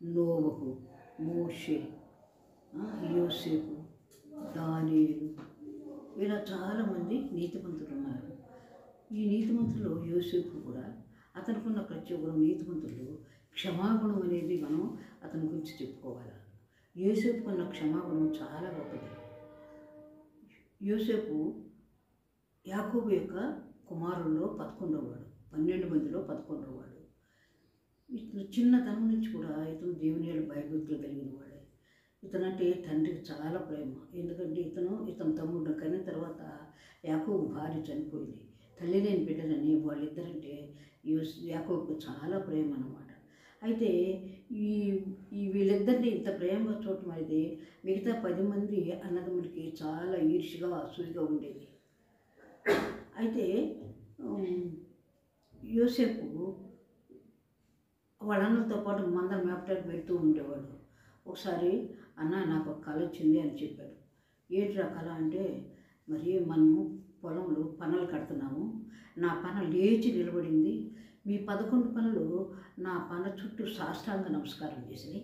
నోవహు, మోషే, యోసేపు, దానియేలు, ఇలా చాలామంది నీతిమంతులు ఉన్నారు. ఈ నీతిమంతులు యోసేపు కూడా అతనుకున్న ప్రతి ఒక్కరు నీతిమంతులు. క్షమాగుణం అనేది మనం అతని గురించి చెప్పుకోవాలి. యోసేపుకున్న క్షమాగుణం చాలా గొప్పది. యోసేపు యాకోబు యొక్క కుమారుల్లో 11వ వాడు, 12 మందిలో 11వ వాడు. ఇతను చిన్నతనం నుంచి కూడా ఇతను దేవుని యొక్క భయభక్తులు కలిగిన వాడే. ఇతనంటే తండ్రికి చాలా ప్రేమ. ఎందుకంటే ఇతను తమ్ముడు కన్నా తర్వాత యాకోబు భార్య చనిపోయింది. తల్లి లేని బిడ్డలని వాళ్ళిద్దరంటే యాకోబుకు చాలా ప్రేమ అన్నమాట. అయితే ఈ వీళ్ళిద్దరిని ఇంత ప్రేమగా చూడటం అనేది మిగతా 10 మంది అన్నదమ్ములకి చాలా ఈర్ష్యగా అసూయగా ఉండేది. అయితే యోసేపు వాళ్ళందరితో పాటు మందర మేపటానికి వెళ్తూ ఉండేవాడు. ఒకసారి అన్న నాకు ఒక కళ వచ్చింది అని చెప్పాడు. ఏంట్రా కళ అంటే, మరి మనము పొలంలో పనులు కడుతున్నాము, నా పన లేచి నిలబడింది, మీ 11 పనులు నా పన చుట్టూ సాష్టాంగ నమస్కారం చేసినాయి,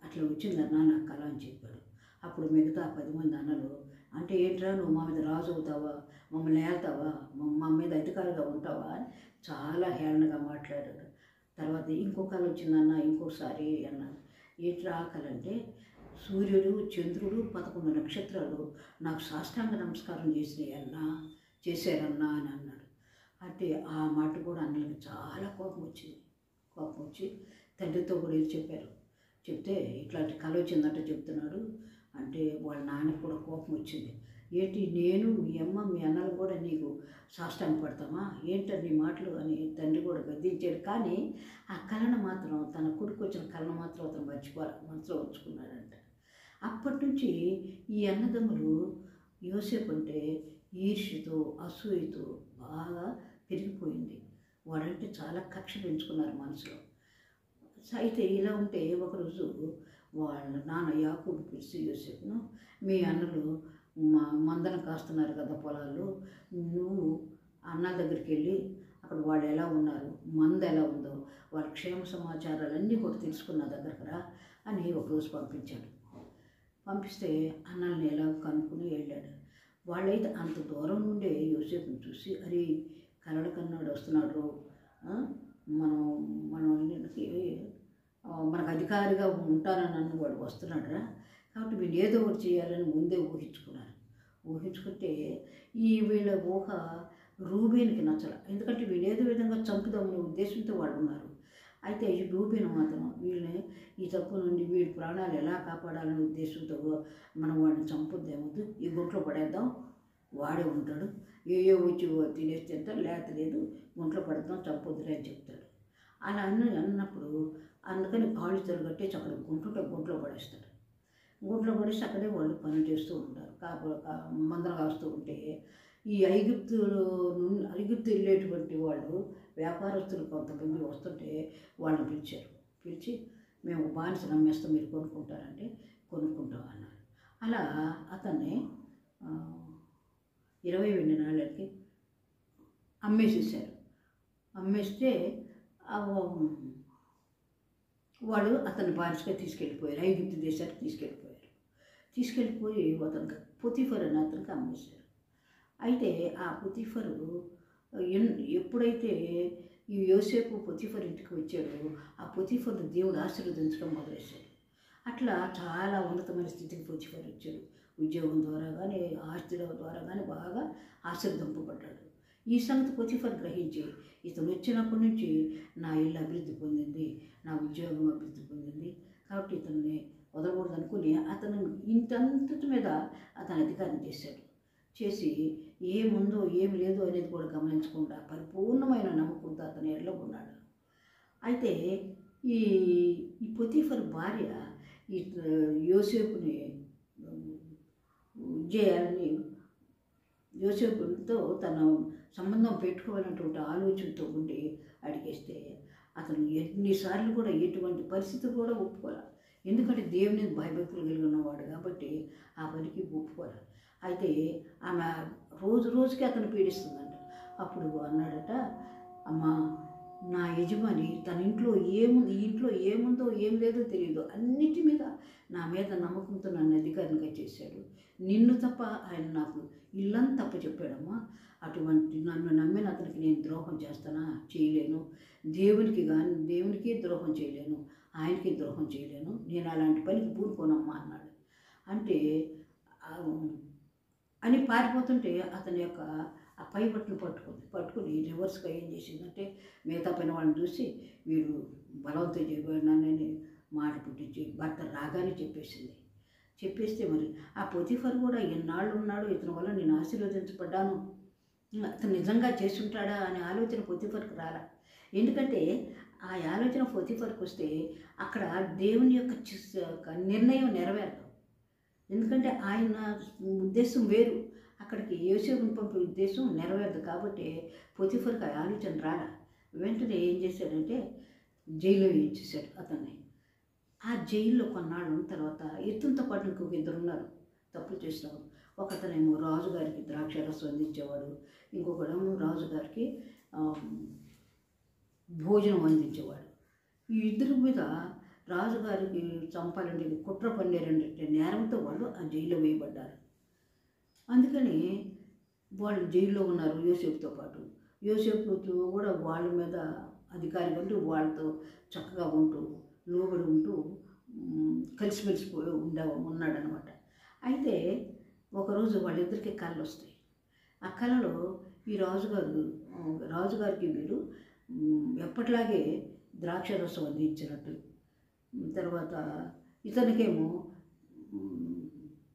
అట్లా వచ్చిందన్నా నాకు కళ అని చెప్పాడు. అప్పుడు మిగతా 10 మంది అన్నలు, అంటే ఏంట్రా నువ్వు మా మీద రాజు అవుతావా, మమ్మల్ని ఏళ్తావా, మా మీద అధికారిగా ఉంటావా అని చాలా హేళనగా మాట్లాడాడు. తర్వాత ఇంకో కళ వచ్చిందన్న, ఇంకోసారి అన్నాడు. ఏంట్రా కళ అంటే, సూర్యుడు చంద్రుడు 11 నక్షత్రాలు నాకు సాష్టాంగ నమస్కారం చేశారన్నా అని అన్నాడు. అంటే ఆ మాట కూడా అన్నలకు చాలా కోపం వచ్చి తండ్రితో కూడా ఇది చెప్పారు. చెప్తే ఇట్లాంటి కళ వచ్చిందంటే చెప్తున్నాడు. అంటే వాళ్ళ నాన్నకు కూడా కోపం వచ్చింది. ఏంటి నేను మీ అమ్మ మీ అన్నలు కూడా నీకు సాష్టాంగ పడతామా, ఏంటని మాటలు అని తండ్రి కూడా గద్దించాడు. కానీ ఆ కళను మాత్రం, తన కొడుకు వచ్చిన కళను మాత్రం అతను మనసులో ఉంచుకున్నాడంట. అప్పటి నుంచి ఈ అన్నదమ్ములు యోసేపు అంటే ఈర్ష్యతో అసూయతో బాగా పెరిగిపోయింది. వాళ్ళంటే చాలా కక్ష పెంచుకున్నారు మనసులో. అయితే ఇలా ఉంటే ఒకరోజు వాళ్ళ నాన్న యాకోబు పిలిచి యోసేపును, మీ అన్నలు మందను కాస్తున్నారు కదా పొలాల్లో, నువ్వు అన్న దగ్గరికి వెళ్ళి అక్కడ వాళ్ళు ఎలా ఉన్నారు, మంద ఎలా ఉందో, వాళ్ళ క్షేమ సమాచారాలన్నీ కూడా తెలుసుకున్న దగ్గరకు రా అని ఒకరోజు పంపించాడు. పంపిస్తే అన్నల్ని ఎలా కనుక్కుని వెళ్ళాడు. వాళ్ళైతే అంత దూరం నుండే యోసేపుని చూసి, అరే కలల కన్నాడు వస్తున్నాడు, మనకు అధికారిగా ఉంటానని అన్నవాడు వస్తున్నాడురా, కాబట్టి వీళ్ళు ఏదో ఒకటి చేయాలని ముందే ఊహించుకుంటే ఈ వీళ్ళ ఊహ రూబేన్కి నచ్చల. ఎందుకంటే వీళ్ళు ఏదో విధంగా చంపుదామనే ఉద్దేశంతో వాళ్ళు ఉన్నారు. అయితే ఈ రూబేన్ మాత్రం వీళ్ళని ఈ తప్పు నుండి వీడి ప్రాణాలు ఎలా కాపాడాలనే ఉద్దేశంతో మనం వాడిని చంపొద్దేమొద్దు, ఈ గుంట్లో పడేద్దాం, వాడే ఉంటాడు, ఏయో వచ్చి తినేసి తింటాడు, లేదు గుంట్లో పడేద్దాం, చంపొద్దులే అని చెప్తాడు. అలా అన్నప్పుడు అందుకని కాళ్ళు కట్టేసి అక్కడ గుంట్లో పడేస్తాడు. గుంట్లో పడేసి అక్కడే వాళ్ళు పనులు చేస్తూ ఉంటారు. మందరం కాస్తూ ఉంటే ఈ ఐగుప్తు వెళ్ళేటువంటి వాళ్ళు వ్యాపారస్తులు కొంతమంది వస్తుంటే వాళ్ళని పిలిచి మేము బానిస నమ్మేస్తాం, మీరు కొనుక్కుంటారంటే కొనుక్కుంటాం అన్నారు. అలా అతన్ని 20 వెండి నాణేలకి అమ్మేసేసారు. అమ్మేస్తే వాడు అతన్ని బానిసగా తీసుకెళ్ళిపోయారు, ఐగుప్తు దేశానికి తీసుకెళ్ళిపోయి అతనికి పొతిఫర్ అని అతనికి అమ్మేశారు. అయితే ఆ పొతిఫరు ఎప్పుడైతే ఈ యోసేపు పొతిఫర్ ఇంటికి వచ్చాడో ఆ పొతిఫర్ను దేవుడు ఆశీర్వదించడం మొదలెట్టాడు. అట్లా చాలా ఉన్నతమైన స్థితికి పొతిఫర్ వచ్చాడు. ఉద్యోగం ద్వారా కానీ ఆస్తుల ద్వారా కానీ బాగా ఆశీర్వదింపబడ్డాడు. ఈ సంగతి పొతిఫర్ గ్రహించి ఇతను వచ్చినప్పటి నుంచి నా ఇల్లు అభివృద్ధి పొందింది, నా ఉద్యోగం అభివృద్ధి పొందింది, కాబట్టి ఇతన్ని వదలకూడదు అనుకుని అతను ఇంతంతటి మీద అతను అధికారం చేసి ఏముందో ఏమి లేదో అనేది కూడా గమనించకుండా పరిపూర్ణమైన నమ్మకంతో అతను ఎడలో ఉన్నాడు. అయితే ఈ పొతిఫర్ భార్య ఈ యోసేపుని చేయాలని యోసేపుతో తన సంబంధం పెట్టుకోవాలన్నటువంటి ఆలోచనతో ఉండి అడిగేస్తే అతను ఎన్నిసార్లు కూడా ఎటువంటి పరిస్థితి కూడా ఒప్పుకోవాలి. ఎందుకంటే దేవుని భయభక్తులు కలిగి ఉన్నవాడు కాబట్టి ఆ పనికి ఒప్పుకోవాలి. అయితే ఆమె రోజుకి అతను పీడిస్తుందంట. అప్పుడు అన్నాడట, అమ్మ నా యజమాని తన ఇంట్లో ఏముంది, ఈ ఇంట్లో ఏముందో ఏం లేదో తెలియదు, అన్నిటి మీద నా మీద నమ్మకంతో నన్ను అధికారిగా చేశాడు. నిన్ను తప్ప ఆయన నాకు ఇల్లంతా తప్ప చెప్పాడమ్మా. అటువంటి నన్ను నమ్మిన అతనికి నేను ద్రోహం చేస్తానా? చేయలేను. దేవునికి ద్రోహం చేయలేను, ఆయనకి ద్రోహం చేయలేను. నేను అలాంటి పనికి పూనుకోనమ్మా అన్నాడు. అంటే అని పారిపోతుంటే అతని యొక్క ఆ పై బట్టను పట్టుకుని రివర్స్గా ఏం చేసిందంటే మిగతా పైన వాళ్ళని చూసి వీడు బలవంతం చేయబడినానని మాట పుట్టించి భర్త రాగానే చెప్పేస్తే మరి ఆ పొతిఫర్ కూడా ఎన్నాళ్ళు ఉన్నాడు, ఇతని వల్ల నేను ఆశీర్వదించబడ్డాను, అతను నిజంగా చేస్తుంటాడా అనే ఆలోచన పొతిఫర్కి రాలా. ఎందుకంటే ఆ ఆలోచన పొతిఫర్కి వస్తే అక్కడ దేవుని యొక్క నిర్ణయం నెరవేరదు. ఎందుకంటే ఆయన ఉద్దేశం వేరు, అక్కడికి యోసేపుని పంపే ఉద్దేశం నెరవేరదు. కాబట్టి పొతిఫర్కి ఆ ఆలోచన రాలా. వెంటనే ఏం చేశాడంటే జైల్లో వేయించేశాడు అతన్ని. ఆ జైల్లో కొన్నాళ్ళు ఉన్న తర్వాత ఇతనితో పాటు ఇంకొక ఇద్దరు ఉన్నారు తప్పులు చేసినవాడు. ఒకతనేమో రాజుగారికి ద్రాక్షారసం అందించేవాడు, ఇంకొకడేమో రాజుగారికి భోజనం అందించేవాడు. ఈ ఇద్దరి మీద రాజుగారికి చంపాలంటే కుట్ర పన్నేరంటే నేరంతో వాళ్ళు ఆ జైల్లో వేయబడ్డారు. అందుకని వాళ్ళు జైల్లో ఉన్నారు యోసేపుతో పాటు. యోసేపుతో కూడా వాళ్ళ మీద అధికారిగా ఉంటూ వాళ్ళతో చక్కగా ఉంటూ లోబడి ఉంటూ కలిసిమెలిసిపోయి ఉన్నాడనమాట. అయితే ఒకరోజు వాళ్ళిద్దరికి కళలు వస్తాయి. ఆ కళలో ఈ రాజుగారికి వీడు ఎప్పట్లాగే ద్రాక్షరసం అందించినట్టు, తర్వాత ఇతనికేమో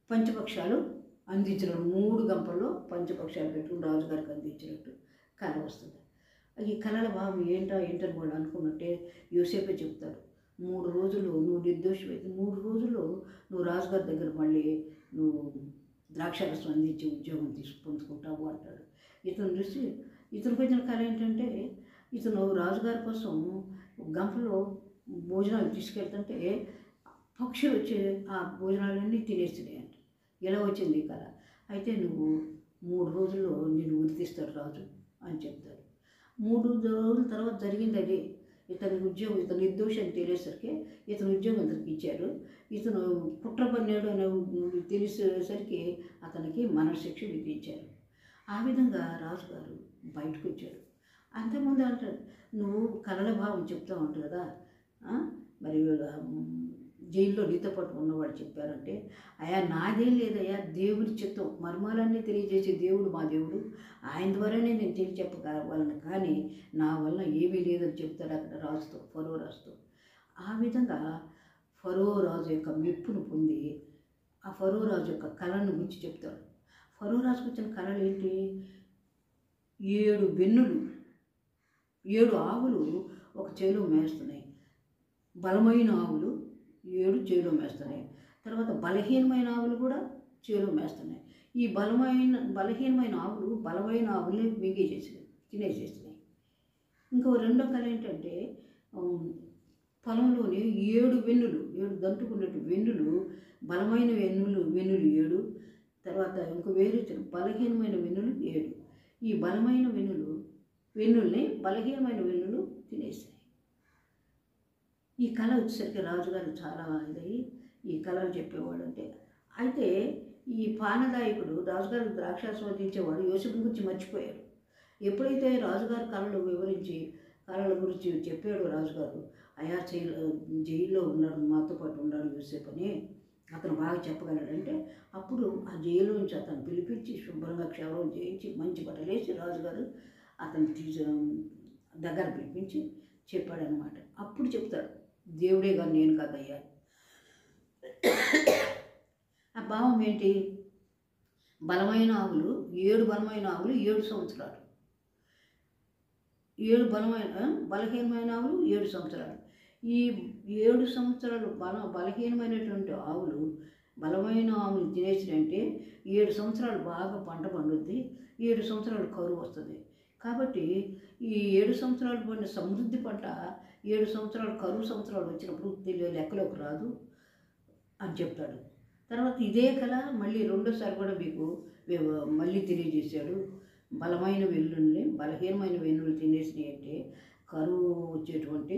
పంచపక్షాలు అందించినట్టు, 3 గంపల్లో పంచపక్షాలు పెట్టుకుని రాజుగారికి అందించినట్టు కళ వస్తుంది. ఈ కళల భావం ఏంటని వాళ్ళు అనుకున్నట్టే యోసేపే చెప్తాడు. 3 రోజులు నువ్వు నిర్దోషమైతే 3 రోజుల్లో నువ్వు రాజుగారి దగ్గర మళ్ళీ నువ్వు ద్రాక్షారసం అందించి ఉద్యోగం పొందుకుంటావు అంటాడు. ఇతను చూసి ఇతనికి వచ్చిన కళ ఏంటంటే ఇతను రాజుగారి కోసం గంపలో భోజనాలు తీసుకెళ్తుంటే పక్షులు వచ్చి ఆ భోజనాలన్నీ తినేస్తున్నాయి అంట. ఎలా వచ్చింది ఈ కళ? అయితే నువ్వు 3 రోజుల్లో నేను ఉరికిస్తాడు రాజు అని చెప్తాడు. 3 రోజుల తర్వాత జరిగింది అదే. ఇతని నిర్దోషి అని తెలిసేసరికి ఇతను ఉద్యోగం ఇతనికి ఇచ్చారు. ఇతను కుట్ర పన్నాడు అని తెలిసేసరికి అతనికి మరణశిక్ష విధించారు. ఆ విధంగా రాజుగారు బయటకు వచ్చాడు. అంతకుముందు అంటాడు, నువ్వు కళల భావం చెప్తా ఉంటావు కదా, మరి జైల్లో నీతో పాటు ఉన్నవాడు చెప్పారంటే, అయ్యా నాదేం లేదయ్యా, దేవుడి చిత్తం మర్మాలన్నీ తెలియజేసే దేవుడు మా దేవుడు, ఆయన ద్వారానే నేను తెలియచెప్పగలను, కానీ నా వలన ఏమీ లేదని చెప్తాడు అక్కడ ఫరో రాజుతో. ఆ విధంగా ఫరో రాజు యొక్క మెప్పును పొంది ఆ ఫరో రాజు యొక్క కళను గురించి చెప్తాడు. ఫరో రాజుకు వచ్చిన కళలు ఏంటి? 7 వెన్నులు, 7 ఆవులు ఒక చేలో మేస్తున్నాయి. బలమైన ఆవులు 7 చేలో మేస్తున్నాయి. తర్వాత బలహీనమైన ఆవులు కూడా చేలో మేస్తున్నాయి. ఈ బలహీనమైన ఆవులు బలమైన ఆవుల్ని తినేసేస్తున్నాయి. ఇంకో రెండో కళ ఏంటంటే పొలంలోని 7 వెన్నులు, 7 దంటుకున్నట్టు వెన్నులు, బలమైన వెన్నులు 7, తర్వాత ఇంకో వేరే బలహీనమైన వెన్నులు 7. ఈ బలమైన వెన్నుల్ని బలహీనమైన వెన్నులు తినేస్తాయి. ఈ కళ వచ్చేసరికి రాజుగారు చాలా ఇదయ్యి ఈ కళలు చెప్పేవాడు. అయితే ఈ పానదాయకుడు రాజుగారికి ద్రాక్షారసం అందించేవాడు యోసేపు గురించి మర్చిపోయాడు. ఎప్పుడైతే రాజుగారు కళల గురించి చెప్పాడు రాజుగారు, అయా జైల్లో ఉన్నాడు, మాతో పాటు ఉన్నాడు యోసేపు అని అతను బాగా చెప్పగలడంటే, అప్పుడు ఆ జైలు నుంచి అతను పిలిపించి శుభ్రంగా క్షవరం చేయించి మంచి బట్టలేసి రాజుగారు అతను దగ్గర పిలిపించి చెప్పాడనమాట. అప్పుడు చెప్తాడు, దేవుడే కానీ నేను కాదయ్యా. ఆ భావం ఏంటి? బలమైన ఆవులు 7 బలమైన ఆవులు 7 సంవత్సరాలు, 7 బలహీనమైన ఆవులు 7 సంవత్సరాలు. ఈ 7 సంవత్సరాలు బలహీనమైనటువంటి ఆవులు బలమైన ఆవులు తినేసినంటే 7 సంవత్సరాలు బాగా పంట పండుద్ది, 7 సంవత్సరాలు కరువు వస్తుంది. కాబట్టి ఈ 7 సంవత్సరాలు పండిన సమృద్ధి పంట 7 సంవత్సరాలు కరువు సంవత్సరాలు వచ్చినప్పుడు లెక్కలోకి రాదు అని చెప్తాడు. తర్వాత ఇదే కళ మళ్ళీ రెండోసారి కూడా మీకు మళ్ళీ తెలియజేశాడు. బలమైన వెన్నుల్ని బలహీనమైన వెన్నులు తినేసినాయి అంటే కరువు వచ్చేటువంటి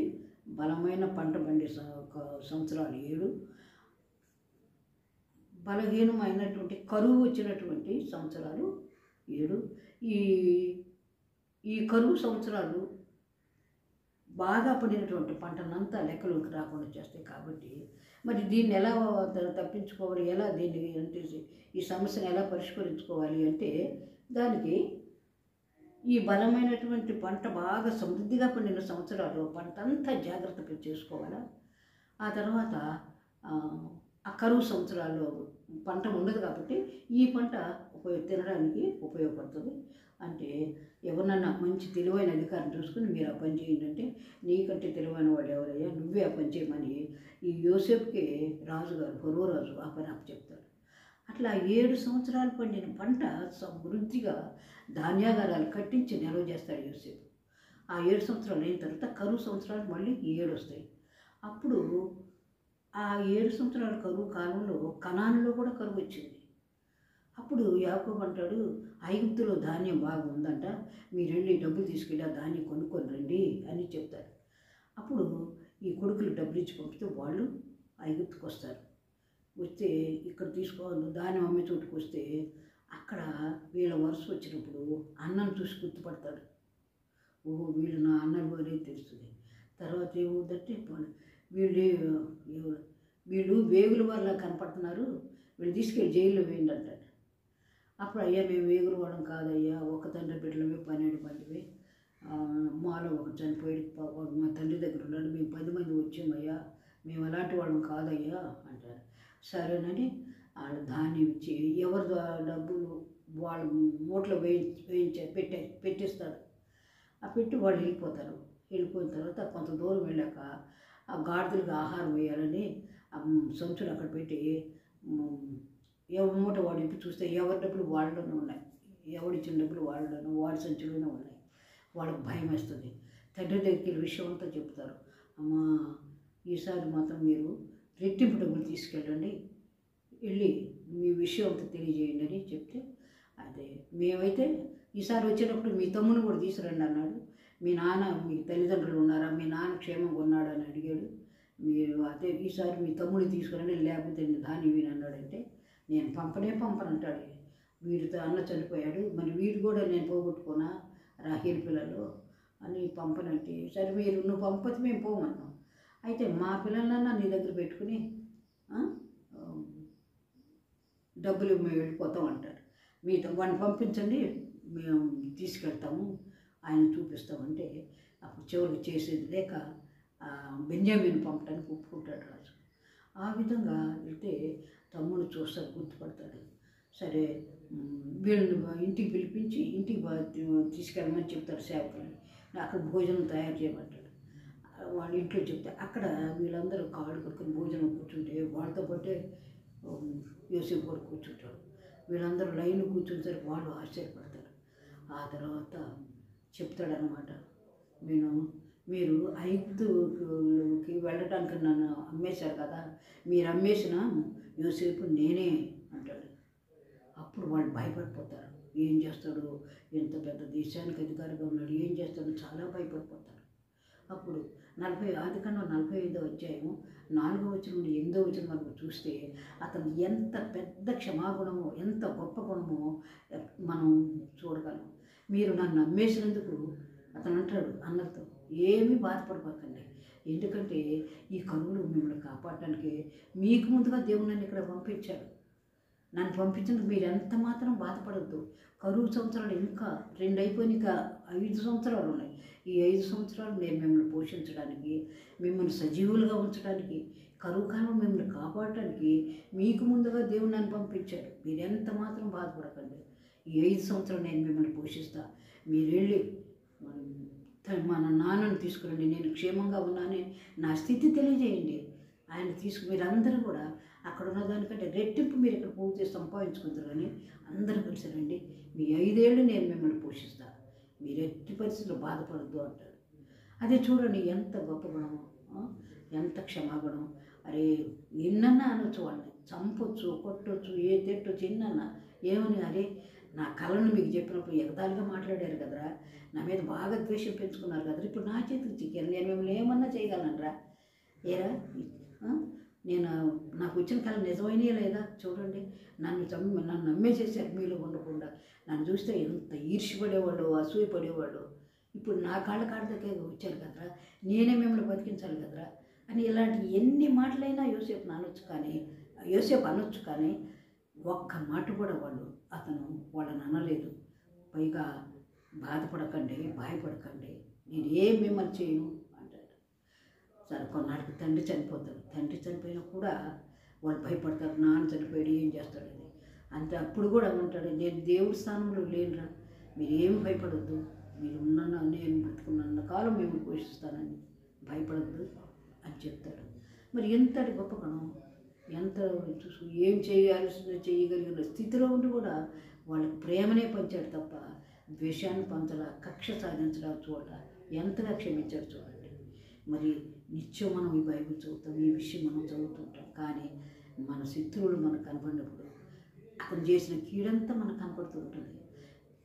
బలమైన పంట పండే సంవత్సరాలు 7, బలహీనమైనటువంటి కరువు వచ్చినటువంటి సంవత్సరాలు 7. ఈ ఈ కరువు సంవత్సరాలు బాగా పడినటువంటి పంటనంతా లెక్కలోకి రాకుండా చేస్తాయి. కాబట్టి మరి దీన్ని ఎలా తప్పించుకోవాలి, ఎలా దీన్ని అంటే ఈ సమస్యను ఎలా పరిష్కరించుకోవాలి అంటే దానికి ఈ బలమైనటువంటి పంట బాగా సమృద్ధిగా పండిన సంవత్సరాలు పంట అంతా జాగ్రత్తగా చేసుకోవాలా. ఆ తర్వాత ఆ కరువు సంవత్సరాల్లో పంట ఉండదు కాబట్టి ఈ పంట తినడానికి ఉపయోగపడుతుంది. అంటే ఎవరినన్నా మంచి తెలివైన అధికారం చూసుకుని మీరు ఆ పని చేయండి అంటే, నీకంటే తెలివైన వాడు ఎవరయ్యా, నువ్వే ఆ పని చేయమని ఈ యోసేపుకి రాజుగారు ఫరో రాజు ఆ పని చెప్తాడు. అట్లా 7 సంవత్సరాలు పండిన పంట సమృద్ధిగా ధాన్యాగారాలు కట్టించి నిల్వ చేస్తాడు యోసేపు. ఆ 7 సంవత్సరాలు అయిన తర్వాత కరువు సంవత్సరాలు మళ్ళీ 7 వస్తాయి. అప్పుడు ఆ 7 సంవత్సరాల కరువు కాలంలో కనానులో కూడా కరువు వచ్చింది. అప్పుడు యాకోబు అంటాడు, ఐగుప్తులో ధాన్యం బాగా ఉందంట, మీరు వెళ్ళి డబ్బులు తీసుకెళ్ళి ఆ ధాన్యం కొనుక్కొని రండి అని చెప్తారు. అప్పుడు ఈ కొడుకులు డబ్బులు ఇచ్చి పంపితే వాళ్ళు ఐగుప్తుకు వస్తారు. వస్తే ఇక్కడ తీసుకోవాలి ధాన్యం అమ్మే చోటుకు వస్తే అక్కడ వీళ్ళ వరుస వచ్చినప్పుడు అన్నను చూసి గుర్తుపడతాడు. ఓహో వీళ్ళు నా అన్నలు అనేది తెలుస్తుంది. తర్వాత ఏమవుతుందంటే వీళ్ళు వేగుల వల్ల కనపడుతున్నారు, వీళ్ళు తీసుకెళ్ళి జైల్లో వేయండి అంటాడు. అప్పుడు అయ్యా మేము వేగుల వాళ్ళం కాదయ్యా, ఒక తండ్రి బిడ్డలమే 12 మందివి, మాలో ఒకటి చనిపోయి మా తండ్రి దగ్గర ఉన్నాడు, మేము 10 మంది వచ్చామయ్యా, మేము అలాంటి వాళ్ళం కాదయ్యా అంటారు. సరేనని వాళ్ళ ధాన్యం ఇచ్చి ఎవరి డబ్బులు వాళ్ళు మూటలో పెట్టేస్తారు. ఆ పెట్టి వాళ్ళు వెళ్ళిపోతారు. వెళ్ళిపోయిన తర్వాత కొంత దూరం వెళ్ళాక ఆ గాడిదలకు ఆహారం వేయాలని సంచులు అక్కడ పెట్టి ఎవరి మూట వాడు ఇప్పి చూస్తే ఎవరి డబ్బులు వాళ్ళలోనే ఉన్నాయి, ఎవడిచ్చిన డబ్బులు వాళ్ళలోనే వాడి సంచులోనే ఉన్నాయి. వాళ్ళకి భయం వేస్తుంది. తండ్రి దగ్గరికి విషయం అంతా చెప్తారు. అమ్మా ఈసారి మాత్రం మీరు రెట్టింపు డబ్బులు తీసుకెళ్ళండి, వెళ్ళి మీ విషయం అంతా తెలియజేయండి అని చెప్తే, అదే మేమైతే ఈసారి వచ్చినప్పుడు మీ తమ్ముని కూడా తీసుకురండి అన్నాడు. మీ నాన్న మీ తల్లిదండ్రులు ఉన్నారా, మీ నాన్న క్షేమంగా ఉన్నాడు అని అడిగాడు. మీరు అదే ఈసారి మీ తమ్ముడిని తీసుకురండి, లేకపోతే ధాన్యం వీని అన్నాడంటే, నేను పంపనంటాడు. వీడితో అన్న చనిపోయాడు, మరి వీడు కూడా నేను పోగొట్టుకోనా రాహేలు పిల్లలు అని పంపనంటే, సరే నువ్వు పంపతే మేము పోమన్నాం. అయితే మా పిల్లలన్నా నీ దగ్గర పెట్టుకుని డబ్బులు మేము వెళ్ళిపోతాం అంటాడు. మీతో వాడిని పంపించండి, మేము తీసుకెళ్తాము, ఆయన చూపిస్తామంటే అప్పుడు చివరికి చేసేది లేక బెంజమిన్ పంపడానికి ఒప్పుకుంటాడు రాజు. ఆ విధంగా వెళ్తే తమ్ముడు చూస్తాడు, గుర్తుపడతాడు. సరే వీళ్ళని ఇంటికి పిలిపించి ఇంటికి తీసుకెళ్ళమని చెప్తాడు సేవకుని, అక్కడ భోజనం తయారు చేయమంటాడు. వాళ్ళ ఇంట్లో చెప్తే అక్కడ వీళ్ళందరూ కాళ్ళు కట్టుకుని భోజనం కూర్చుంటే వాళ్ళతో పాటే యోసేపు కూడా కూర్చుంటాడు. వీళ్ళందరూ లైన్ కూర్చునేసరికి వాళ్ళు ఆశ్చర్యపడతారు. ఆ తర్వాత చెప్తాడనమాట, మీరు ఐగుప్తుకి వెళ్ళడానికి నన్ను అమ్మేశారు కదా, మీరు అమ్మేసిన యోసేపు నేనే అంటాడు. అప్పుడు వాళ్ళు భయపడిపోతారు. ఏం చేస్తాడు, ఎంత పెద్ద దేశానికి అధికారిగా ఉన్నాడు, ఏం చేస్తాడు, చాలా భయపడిపోతారు. అప్పుడు 45వ అధ్యాయం 4వ వచనం నుండి 8వ వచనం వరకు చూస్తే అతను ఎంత పెద్ద క్షమాగుణమో, ఎంత గొప్ప గుణమో మనం చూడగలం. మీరు నన్ను అమ్మేసినందుకు అతను అంటాడు అన్నతో, ఏమీ బాధపడిపోకండి, ఎందుకంటే ఈ కరువులు మిమ్మల్ని కాపాడటానికి మీకు ముందుగా దేవుడు నన్ను ఇక్కడ పంపించాడు. నన్ను పంపించినందుకు మీరు ఎంత మాత్రం బాధపడద్దు. కరువు సంవత్సరాలు ఇంకా 2 అయిపోయి ఇంకా 5 సంవత్సరాలు ఉన్నాయి. ఈ 5 సంవత్సరాలు నేను మిమ్మల్ని పోషించడానికి, మిమ్మల్ని సజీవులుగా ఉంచడానికి, కరువు కాలం మిమ్మల్ని కాపాడటానికి మీకు ముందుగా దేవుడు నన్ను పంపించాడు. మీరు ఎంత మాత్రం బాధపడకండి. ఈ 5 సంవత్సరాలు నేను మిమ్మల్ని పోషిస్తా. మీరు వెళ్ళి మన నాన్నను తీసుకురండి, నేను క్షేమంగా ఉన్నానే నా స్థితి తెలియజేయండి. ఆయన మీరందరూ కూడా అక్కడ ఉన్న దానికంటే రెట్టింపు మీరు ఇక్కడ పూర్తి సంపాదించుకుంటారు కానీ అందరూ కలిసి రండి, మీ 5 ఏళ్ళు నేను మిమ్మల్ని పోషిస్తా, మీరు ఎట్టి పరిస్థితుల్లో బాధపడద్దు అంటాడు. అదే చూడండి ఎంత గొప్ప గుణము, ఎంత క్షమాగుణం. అరే ఎన్నన్నా అనొచ్చు, వాళ్ళని చంపొచ్చు, కొట్టొచ్చు, ఏ తిట్టొచ్చు, ఎన్నన్నా ఏమని, అరే నా కళను మీకు చెప్పినప్పుడు ఎగతాళిగా మాట్లాడారు కదరా, నా మీద బాగా ద్వేషం పెంచుకున్నారు కదరా, ఇప్పుడు నా చేతికి చిక్కారు, నేను మిమ్మల్ని ఏమన్నా చేయగలనరా? ఏరా నేను నాకు వచ్చిన కళ నిజమైనయే లేదా చూడండి, నన్ను నమ్మేసేసారు మీలో ఉండకుండా. నన్ను చూస్తే ఎంత ఈర్ష్యపడేవాళ్ళు, అసూయపడేవాళ్ళు. ఇప్పుడు నా కాళ్ళ దగ్గర వచ్చారు కదరా, నేనే మిమ్మల్ని బతికించాలి కదరా అని ఇలాంటి ఎన్ని మాటలైనా యోసేపు అనొచ్చు కానీ ఒక్క మాట కూడా అతను వాళ్ళని అనలేదు. పైగా బాధపడకండి, భయపడకండి, నేను ఏం మిమ్మల్ని చేయను అంటాడు. సరే కొన్నాళ్ళకి తండ్రి చనిపోతాడు. తండ్రి చనిపోయినా కూడా వాళ్ళు భయపడతారు, నాన్న చనిపోయాడు ఏం చేస్తాడని. అంతే అప్పుడు కూడా ఉంటాడు, నేను దేవుడి స్థానంలో లేనురా, మీరు ఏమి భయపడద్దు, మీరు నేను బ్రతుకున్నంత కాలం మేము పోషిస్తానని భయపడద్దు అని చెప్తాడు. మరి ఎంతటి గొప్ప గుణం, ఎంత ఏం చేయగలిగిన స్థితిలో ఉండి కూడా వాళ్ళకి ప్రేమనే పంచాడు తప్ప ద్వేషాన్ని పంచలా, కక్ష సాధించడా చూడ, ఎంతగా క్షమించాడు చూడండి. మరి నిత్యం మనం ఈ బైబిల్ చదువుతాం, ఈ విషయం మనం చదువుతుంటాం, కానీ మన శత్రువులు మనకు కనపడినప్పుడు అతను చేసిన కీడంతా మనకు కనపడుతూ ఉంటుంది.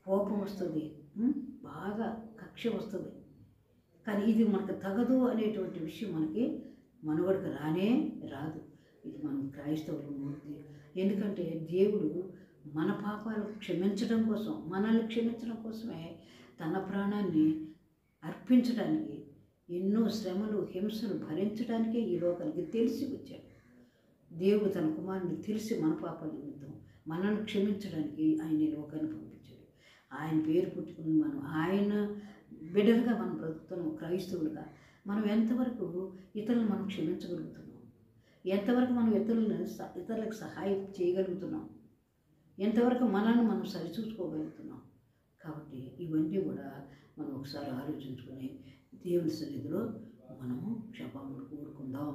కోపం వస్తుంది, బాగా కక్ష వస్తుంది, కానీ ఇది మనకు తగదు అనేటువంటి విషయం మనకి మనుగడకు రానే రాదు. ఇది మనం క్రైస్తవులు మూర్తి. ఎందుకంటే దేవుడు మన పాపాలు క్షమించడం కోసం, మనల్ని క్షమించడం కోసమే తన ప్రాణాన్ని అర్పించడానికి, ఎన్నో శ్రమలు హింసలు భరించడానికే ఈ లోకానికి తెలిసి వచ్చాడు. దేవుడు తన కుమారుని తెలిసి మన పాపాల నిమిత్తం మనల్ని క్షమించడానికి ఆయన ఈ లోకాన్ని పంపించాడు. ఆయన పేరు పుట్టుకుని మనం ఆయన బిడ్డలుగా మనం బ్రతుకుతున్నాం. క్రైస్తవులుగా మనం ఎంతవరకు ఇతరులను మనం క్షమించగలుగుతున్నాం, ఎంతవరకు మనం ఇతరులకు సహాయం చేయగలుగుతున్నాం, ఎంతవరకు మనల్ని మనం సరిచూసుకోగలుగుతున్నాం. కాబట్టి ఇవన్నీ కూడా మనం ఒకసారి ఆలోచించుకొని దేవుని సన్నిధిలో మనము క్షమాపణ కోరుకుందాం.